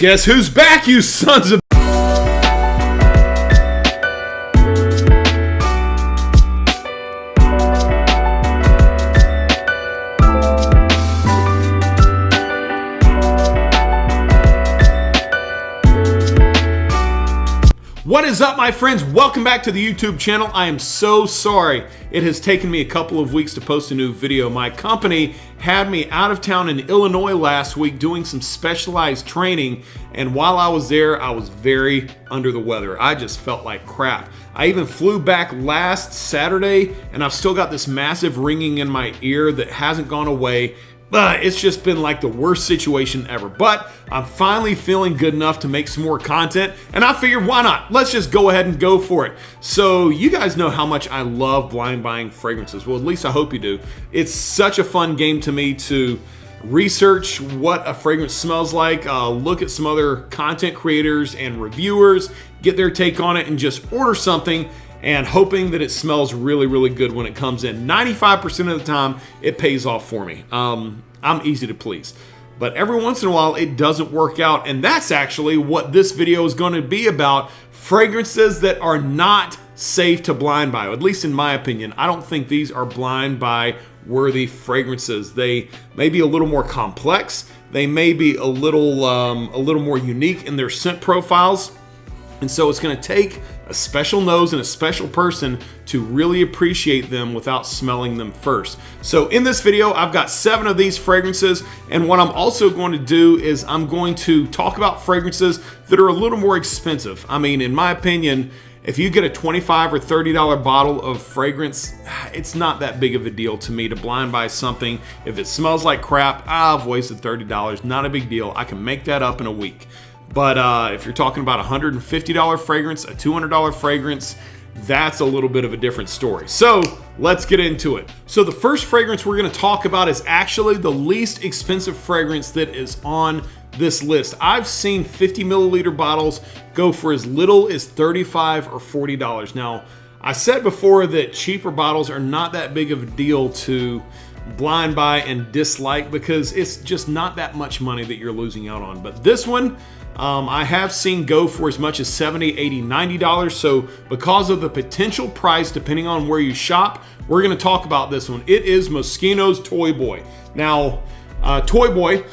Guess who's back, you sons of... What is up, my friends? Welcome back to the YouTube channel. I am so sorry it has taken me a couple of weeks to post a new video. My company had me out of town in Illinois last week doing some specialized training, and while I was there, I was very under the weather. I just felt like crap. I even flew back last Saturday, and I've still got this massive ringing in my ear that hasn't gone away. But it's just been like the worst situation ever. But I'm finally feeling good enough to make some more content, and I figured, why not? Let's just go ahead and go for it. So you guys know how much I love blind buying fragrances. Well, at least I hope you do. It's such a fun game to me to research what a fragrance smells like, look at some other content creators and reviewers, get their take on it, and just order something and hoping that it smells really, really good when it comes in. 95% of the time, it pays off for me. I'm easy to please. But every once in a while, it doesn't work out, and that's actually what this video is going to be about. Fragrances that are not safe to blind buy, at least in my opinion. I don't think these are blind buy worthy fragrances. They may be a little more complex. They may be a little more unique in their scent profiles. And so it's going to take a special nose and a special person to really appreciate them without smelling them first. So in this video, I've got 7 of these fragrances, and what I'm also going to do is I'm going to talk about fragrances that are a little more expensive. I mean, in my opinion, if you get a $25 or $30 bottle of fragrance, it's not that big of a deal to me to blind buy something. If it smells like crap, I've wasted $30. Not a big deal. I can make that up in a week. But if you're talking about a $150 fragrance, a $200 fragrance, that's a little bit of a different story. So let's get into it. So the first fragrance we're going to talk about is actually the least expensive fragrance that is on this list. I've seen 50 milliliter bottles go for as little as $35 or $40. Now, I said before that cheaper bottles are not that big of a deal to blind buy and dislike because it's just not that much money that you're losing out on. But this one, I have seen go for as much as $70, $80, $90. So because of the potential price, depending on where you shop, we're going to talk about this one. It is Mosquito Toy Boy. Now, Toy Boy,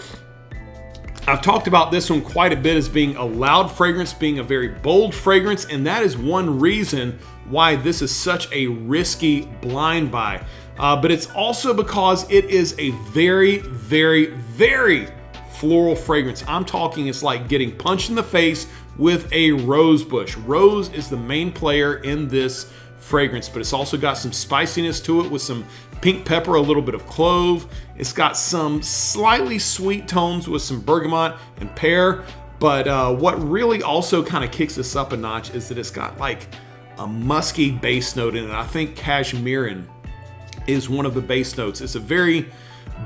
I've talked about this one quite a bit as being a loud fragrance, being a very bold fragrance, and that is one reason why this is such a risky blind buy. But it's also because it is a very, very, very floral fragrance. I'm talking it's like getting punched in the face with a rose bush. Rose is the main player in this fragrance, but it's also got some spiciness to it with some pink pepper, a little bit of clove. It's got some slightly sweet tones with some bergamot and pear. But what really also kind of kicks this up a notch is that it's got like a musky base note in it. I think cashmerean is one of the base notes. It's a very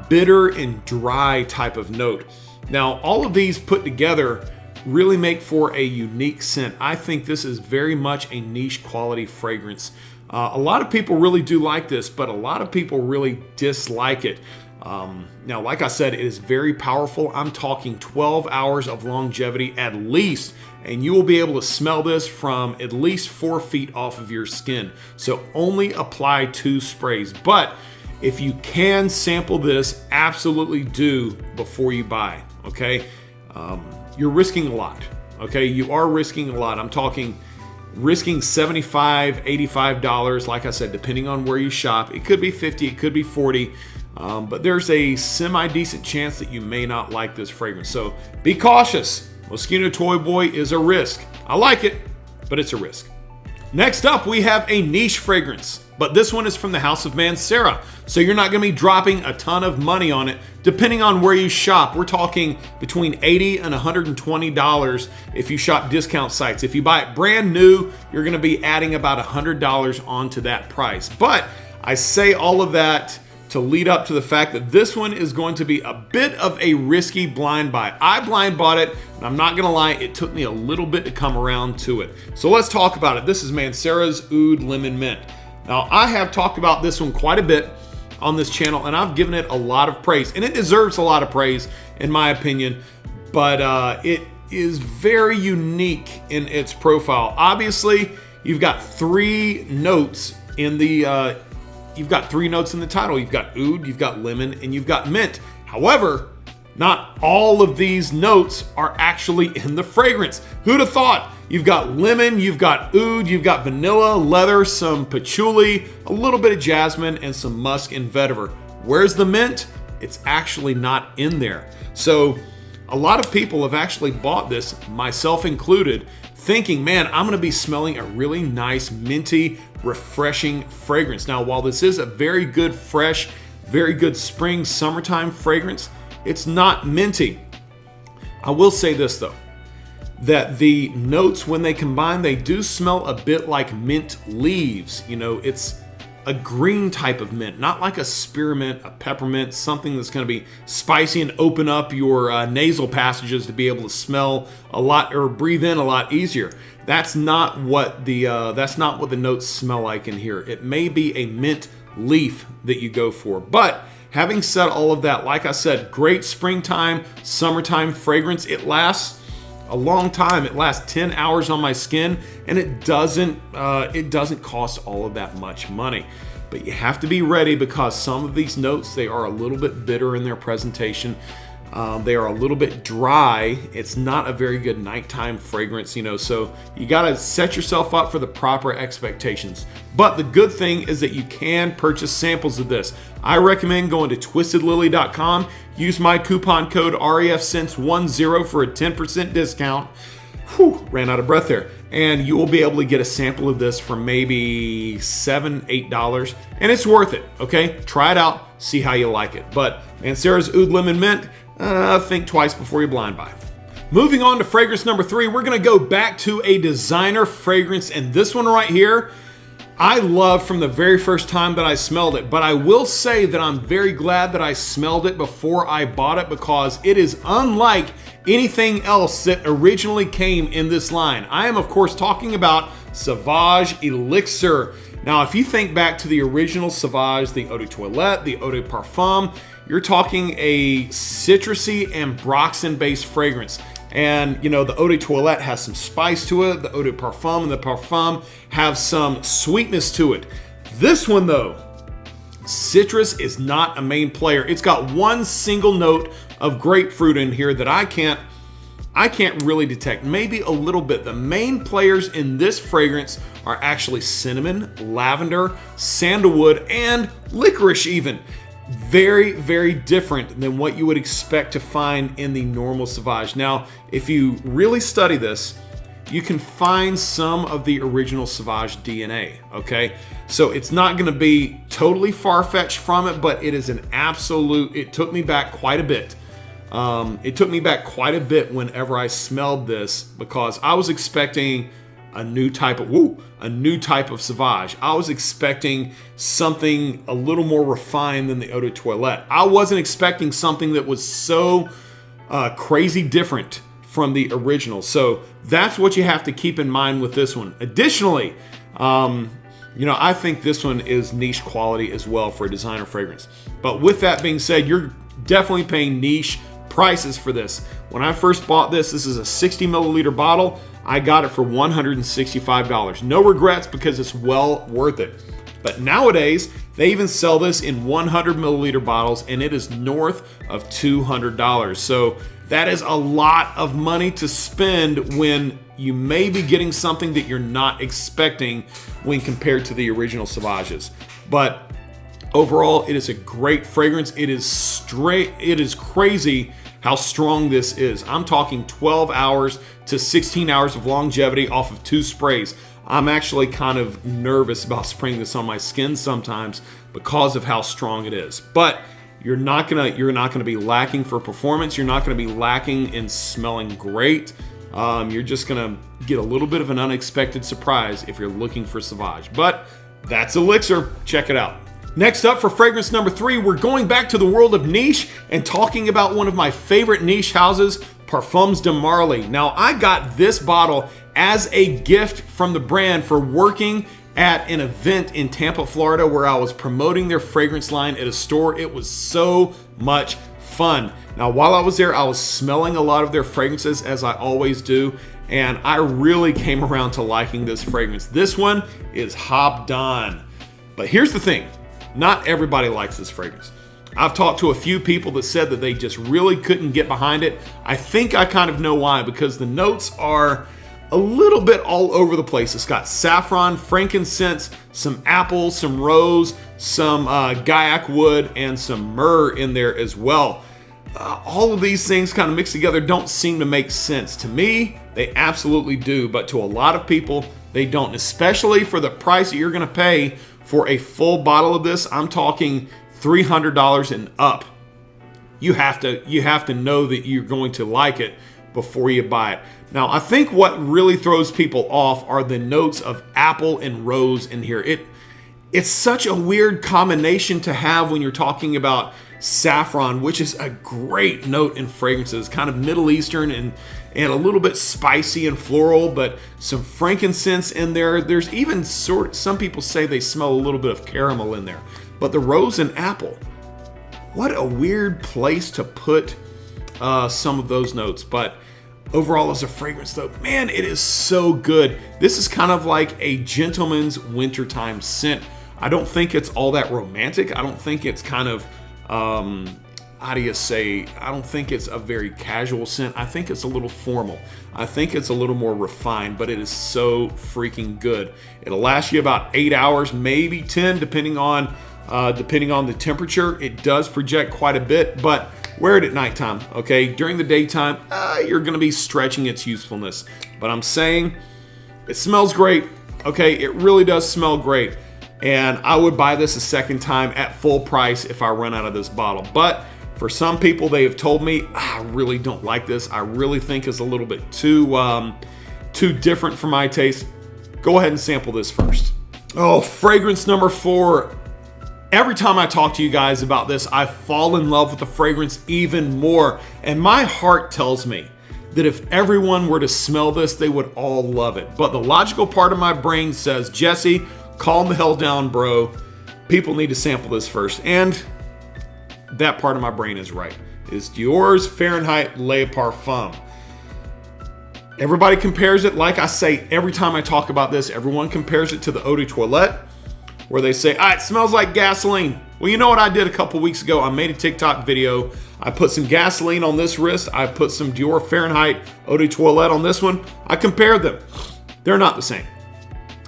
bitter and dry type of note. Now, all of these put together really make for a unique scent. I think this is very much a niche quality fragrance. A lot of people really do like this, but a lot of people really dislike it. Now, like I said, it is very powerful. I'm talking 12 hours of longevity at least, and you will be able to smell this from at least 4 feet off of your skin. So only apply 2 sprays. But if you can sample this, absolutely do before you buy, okay? You're risking a lot, okay? You are risking a lot. I'm talking risking $75, $85, like I said, depending on where you shop. It could be 50, it could be 40, but there's a semi-decent chance that you may not like this fragrance. So be cautious. Mosquito Toy Boy is a risk. I like it, but it's a risk. Next up, we have a niche fragrance, but this one is from the House of Mancera, so you're not going to be dropping a ton of money on it. Depending on where you shop, we're talking between $80 and $120 if you shop discount sites. If you buy it brand new, you're going to be adding about $100 onto that price. But I say all of that to lead up to the fact that this one is going to be a bit of a risky blind buy. I blind bought it, and I'm not gonna lie, it took me a little bit to come around to it. So let's talk about it. This is Mancera's Ood Lemon Mint. Now, I have talked about this one quite a bit on this channel, and I've given it a lot of praise, and it deserves a lot of praise in my opinion, but is very unique in its profile. Obviously, you've got three notes in the title. You've got oud, you've got lemon, and you've got mint. However, not all of these notes are actually in the fragrance. Who'd have thought? You've got lemon, you've got oud, you've got vanilla, leather, some patchouli, a little bit of jasmine, and some musk and vetiver. Where's the mint? It's actually not in there. So a lot of people have actually bought this, myself included, thinking, man, I'm gonna be smelling a really nice, minty, refreshing fragrance. Now, while this is a very good, fresh, very good spring, summertime fragrance, it's not minty. I will say this though, that the notes, when they combine, they do smell a bit like mint leaves. You know, it's a green type of mint, not like a spearmint, a peppermint, something that's going to be spicy and open up your nasal passages to be able to smell a lot or breathe in a lot easier. That's not what the notes smell like in here. It may be a mint leaf that you go for, but having said all of that, like I said, great springtime, summertime fragrance. It lasts a long time. It lasts 10 hours on my skin, and it doesn't cost all of that much money. But you have to be ready, because some of these notes, they are a little bit bitter in their presentation. They are a little bit dry. It's not a very good nighttime fragrance, you know, so you got to set yourself up for the proper expectations. But the good thing is that you can purchase samples of this. I recommend going to twistedlily.com, use my coupon code RAFscents10 for a 10% discount. Whew, ran out of breath there. And you will be able to get a sample of this for maybe $7, $8, and it's worth it, okay? Try it out, see how you like it. But Mancera's Ood Lemon Mint, think twice before you blind buy. Moving on to fragrance number 3, we're gonna go back to a designer fragrance, and this one right here, I love from the very first time that I smelled it, but I will say that I'm very glad that I smelled it before I bought it, because it is unlike anything else that originally came in this line. I am, of course, talking about Sauvage Elixir. Now, if you think back to the original Sauvage, the Eau de Toilette, the Eau de Parfum, you're talking a citrusy and ambroxan-based fragrance. And, you know, the Eau de Toilette has some spice to it. The Eau de Parfum and the Parfum have some sweetness to it. This one, though, citrus is not a main player. It's got one single note of grapefruit in here that I can't really detect. Maybe a little bit. The main players in this fragrance are actually cinnamon, lavender, sandalwood, and licorice even. Very, very different than what you would expect to find in the normal Sauvage. Now, if you really study this, you can find some of the original Sauvage DNA, okay? So it's not gonna be totally far-fetched from it, but it is an absolute, it took me back quite a bit. It took me back quite a bit whenever I smelled this, because I was expecting a new type of Sauvage. I was expecting something a little more refined than the Eau de Toilette. I wasn't expecting something that was so crazy different from the original. So that's what you have to keep in mind with this one. Additionally, you know, I think this one is niche quality as well for a designer fragrance. But with that being said, you're definitely paying niche prices for this. When I first bought this is a 60 milliliter bottle. I got it for $165. No regrets, because it's well worth it. But nowadays, they even sell this in 100 milliliter bottles, and it is north of $200. So that is a lot of money to spend when you may be getting something that you're not expecting when compared to the original Sauvages. But overall, it is a great fragrance. It is crazy how strong this is. I'm talking 12 hours to 16 hours of longevity off of 2 sprays. I'm actually kind of nervous about spraying this on my skin sometimes because of how strong it is. But you're not gonna be lacking for performance. You're not gonna be lacking in smelling great. You're just gonna get a little bit of an unexpected surprise if you're looking for Sauvage. But that's Elixir. Check it out. Next up for fragrance number 3, we're going back to the world of niche and talking about one of my favorite niche houses, Parfums de Marly. Now, I got this bottle as a gift from the brand for working at an event in Tampa, Florida, where I was promoting their fragrance line at a store. It was so much fun. Now, while I was there, I was smelling a lot of their fragrances, as I always do, and I really came around to liking this fragrance. This one is hopped on. But here's the thing, not everybody likes this fragrance. I've talked to a few people that said that they just really couldn't get behind it. I think I kind of know why, because the notes are a little bit all over the place. It's got saffron, frankincense, some apple, some rose, some guaiac wood, and some myrrh in there as well. All of these things kind of mixed together don't seem to make sense. To me, they absolutely do, but to a lot of people, they don't, especially for the price that you're gonna pay for a full bottle of this. I'm talking $300 and up. You have to know that you're going to like it before you buy it. Now, I think what really throws people off are the notes of apple and rose in here. It's such a weird combination to have when you're talking about saffron, which is a great note in fragrances, kind of Middle Eastern and a little bit spicy and floral, but some frankincense in there. There's even some people say they smell a little bit of caramel in there. But the rose and apple, what a weird place to put some of those notes. But overall, as a fragrance though, man, it is so good. This is kind of like a gentleman's wintertime scent. I don't think it's all that romantic. I don't think it's kind of, how do you say, I don't think it's a very casual scent. I think it's a little formal. I think it's a little more refined, but it is so freaking good. It'll last you about 8 hours, maybe 10, depending on the temperature. It does project quite a bit, but wear it at nighttime, okay? During the daytime, you're gonna be stretching its usefulness. But I'm saying, it smells great, okay? It really does smell great. And I would buy this a second time at full price if I run out of this bottle. But for some people, they have told me, I really don't like this. I really think it's a little bit too different for my taste. Go ahead and sample this first. Oh, fragrance number 4. Every time I talk to you guys about this, I fall in love with the fragrance even more. And my heart tells me that if everyone were to smell this, they would all love it. But the logical part of my brain says, Jesse, calm the hell down, bro. People need to sample this first. And that part of my brain is right. It's Dior's Fahrenheit Le Parfum. Everybody compares it, like I say every time I talk about this, everyone compares it to the Eau de Toilette, where they say, it smells like gasoline. Well, you know what I did a couple weeks ago? I made a TikTok video. I put some gasoline on this wrist. I put some Dior Fahrenheit Eau de Toilette on this one. I compared them. They're not the same.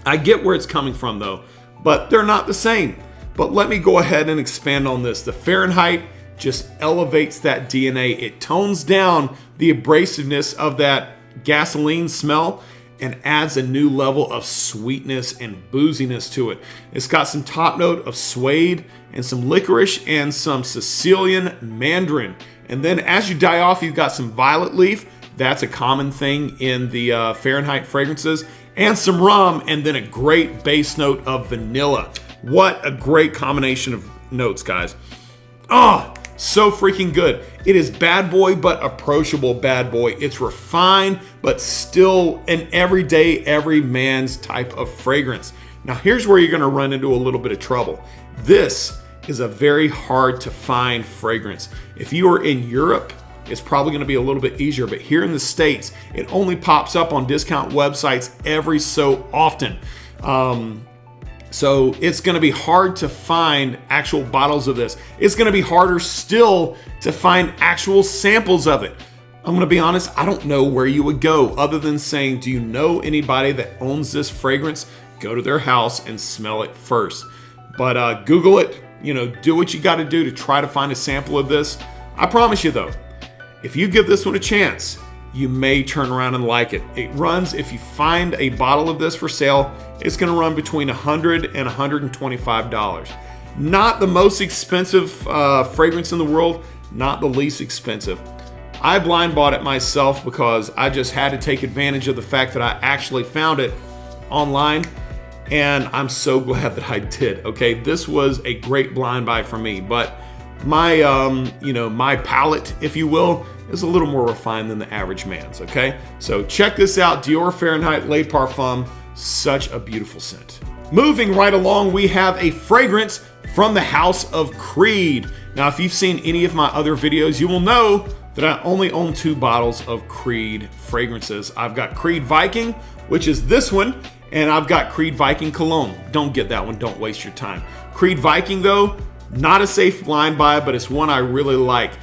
I get where it's coming from though, but they're not the same. But let me go ahead and expand on this. The Fahrenheit just elevates that DNA. It tones down the abrasiveness of that gasoline smell and adds a new level of sweetness and booziness to it. It's got some top note of suede and some licorice and some Sicilian mandarin. And then as you die off, you've got some violet leaf. That's a common thing in the Fahrenheit fragrances. And some rum, and then a great base note of vanilla. What a great combination of notes, guys. Oh, so freaking good. It is bad boy, but approachable bad boy. It's refined, but still an everyday, every man's type of fragrance. Now, here's where you're gonna run into a little bit of trouble. This is a very hard to find fragrance. If you are in Europe, it's probably going to be a little bit easier, but here in the States, it only pops up on discount websites every so often. So it's going to be hard to find actual bottles of this. It's going to be harder still to find actual samples of it. I'm going to be honest, I don't know where you would go other than saying, do you know anybody that owns this fragrance? Go to their house and smell it first. But Google it, do what you got to do to try to find a sample of this. I promise you though, if you give this one a chance, you may turn around and like it. It runs, if you find a bottle of this for sale, it's gonna run between $100 and $125. Not the most expensive fragrance in the world, not the least expensive. I blind bought it myself because I just had to take advantage of the fact that I actually found it online, and I'm so glad that I did, okay? This was a great blind buy for me, but my, my palate, if you will, is a little more refined than the average man's, okay? So check this out, Dior Fahrenheit Le Parfum, such a beautiful scent. Moving right along, we have a fragrance from the house of Creed. Now, if you've seen any of my other videos, you will know that I only own 2 bottles of Creed fragrances. I've got Creed Viking, which is this one, and I've got Creed Viking Cologne. Don't get that one, don't waste your time. Creed Viking though, not a safe blind buy, but it's one I really like.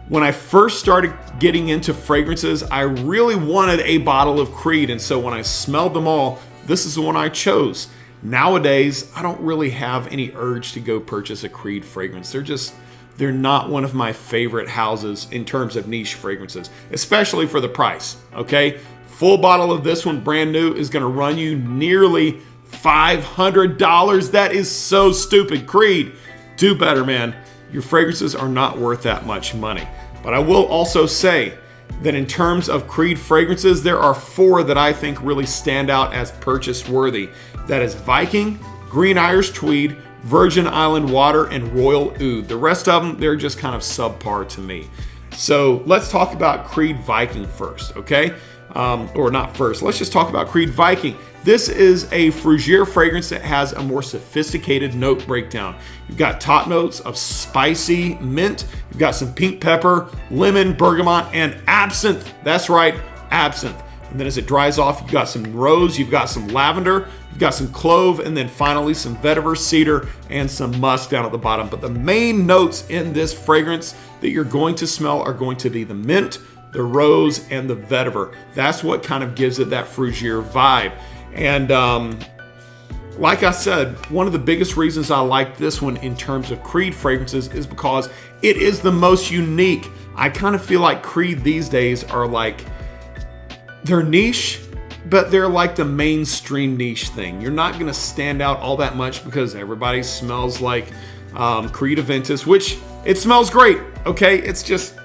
When I first started getting into fragrances, I really wanted a bottle of Creed, and so when I smelled them all, this is the one I chose. Nowadays, I don't really have any urge to go purchase a Creed fragrance. They're not one of my favorite houses in terms of niche fragrances, especially for the price, okay? Full bottle of this one, brand new, is gonna run you nearly $500. That is so stupid. Creed, do better, man. Your fragrances are not worth that much money. But I will also say that in terms of Creed fragrances, there are 4 that I think really stand out as purchase worthy. That is Viking, Green Irish Tweed, Virgin Island Water, and Royal Oud. The rest of them, they're just kind of subpar to me. So let's talk about Creed Viking first, okay? Or not first, let's just talk about Creed Viking. This is a Frugier fragrance that has a more sophisticated note breakdown. You've got top notes of spicy mint, you've got some pink pepper, lemon, bergamot, and absinthe. That's right, absinthe. And then as it dries off, you've got some rose, you've got some lavender, you've got some clove, and then finally some vetiver, cedar, and some musk down at the bottom. But the main notes in this fragrance that you're going to smell are going to be the mint, the rose, and the vetiver. That's what kind of gives it that Frugier vibe. And like I said, one of the biggest reasons I like this one in terms of Creed fragrances is because it is the most unique. I kind of feel like Creed these days are like, they're niche, but they're like the mainstream niche thing. You're not gonna stand out all that much because everybody smells like Creed Aventus, which it smells great, okay? It's just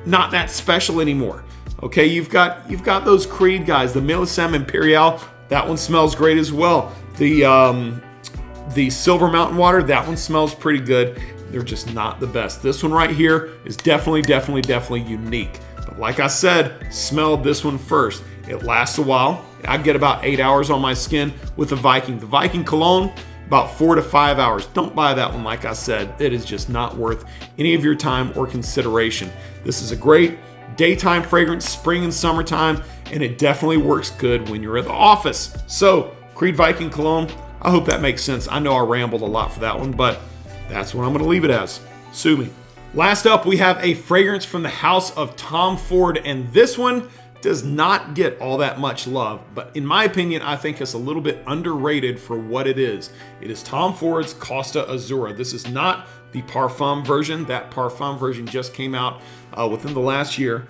not that special anymore, okay? You've got those Creed guys, the Millicem Imperial, that one smells great as well. The Silver Mountain Water, that one smells pretty good. They're just not the best. This one right here is definitely unique. But like I said, smell this one first. It lasts a while. I get about 8 hours on my skin with the Viking. The Viking Cologne, about 4 to 5 hours. Don't buy that one, like I said. It is just not worth any of your time or consideration. This is a great daytime fragrance, spring and summertime, and it definitely works good when you're at the office. So, Creed Viking Cologne, I hope that makes sense. I know I rambled a lot for that one, but that's what I'm gonna leave it as. Sue me. Last up, we have a fragrance from the house of Tom Ford, and this one does not get all that much love, but in my opinion, I think it's a little bit underrated for what it is. It is Tom Ford's Costa Azura. This is not the Parfum version. That Parfum version just came out within the last year,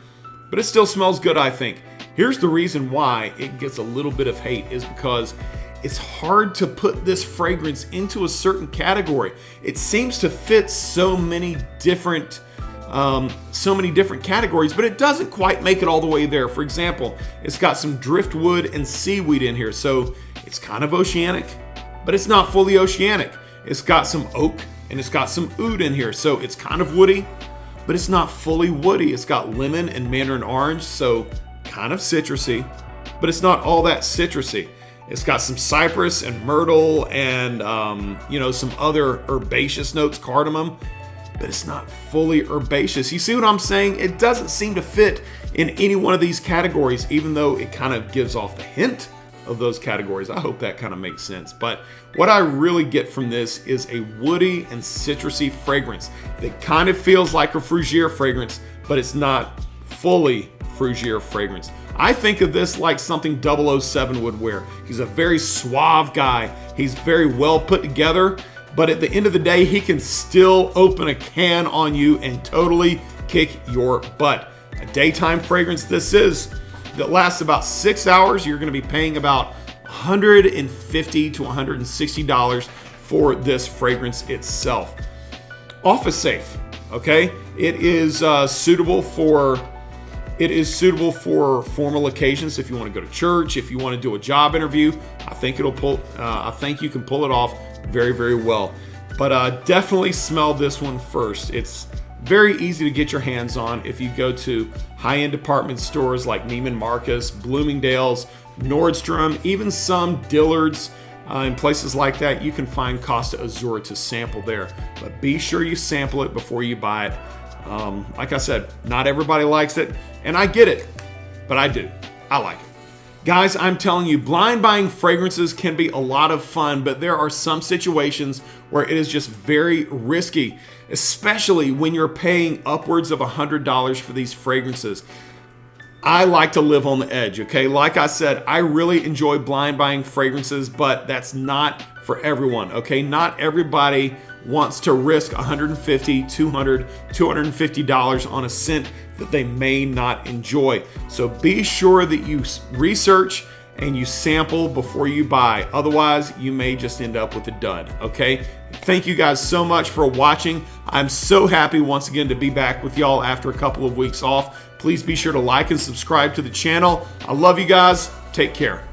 but it still smells good, I think. Here's the reason why it gets a little bit of hate is because it's hard to put this fragrance into a certain category. It seems to fit so many different categories, but it doesn't quite make it all the way there. For example, it's got some driftwood and seaweed in here, so it's kind of oceanic, but it's not fully oceanic. It's got some oak and it's got some oud in here, so it's kind of woody, but it's not fully woody. It's got lemon and mandarin orange, so kind of citrusy, but it's not all that citrusy. It's got some cypress and myrtle and some other herbaceous notes, cardamom, but it's not fully herbaceous. You see what I'm saying? It doesn't seem to fit in any one of these categories, even though it kind of gives off the hint of those categories. I hope that kind of makes sense. But what I really get from this is a woody and citrusy fragrance that kind of feels like a Frugier fragrance, but it's not fully Frugier fragrance. I think of this like something 007 would wear. He's a very suave guy. He's very well put together, but at the end of the day, he can still open a can on you and totally kick your butt. A daytime fragrance this is that lasts about 6 hours. You're going to be paying about $150 to $160 for this fragrance itself. Office safe, okay? It is suitable for formal occasions. If you want to go to church, if you want to do a job interview, I think you can pull it off very, very well. But definitely smell this one first. It's very easy to get your hands on if you go to high-end department stores like Neiman Marcus, Bloomingdale's, Nordstrom, even some Dillard's. In places like that, you can find Costa Azura to sample there. But be sure you sample it before you buy it. Like I said, not everybody likes it, and I get it, but I do. I like it. Guys, I'm telling you, blind buying fragrances can be a lot of fun, but there are some situations where it is just very risky, especially when you're paying upwards of $100 for these fragrances. I like to live on the edge, okay? Like I said, I really enjoy blind buying fragrances, but that's not for everyone, okay? Not everybody wants to risk $150, $200, $250 on a scent that they may not enjoy. So be sure that you research and you sample before you buy. Otherwise, you may just end up with a dud, okay? Thank you guys so much for watching. I'm so happy once again to be back with y'all after a couple of weeks off. Please be sure to like and subscribe to the channel. I love you guys. Take care.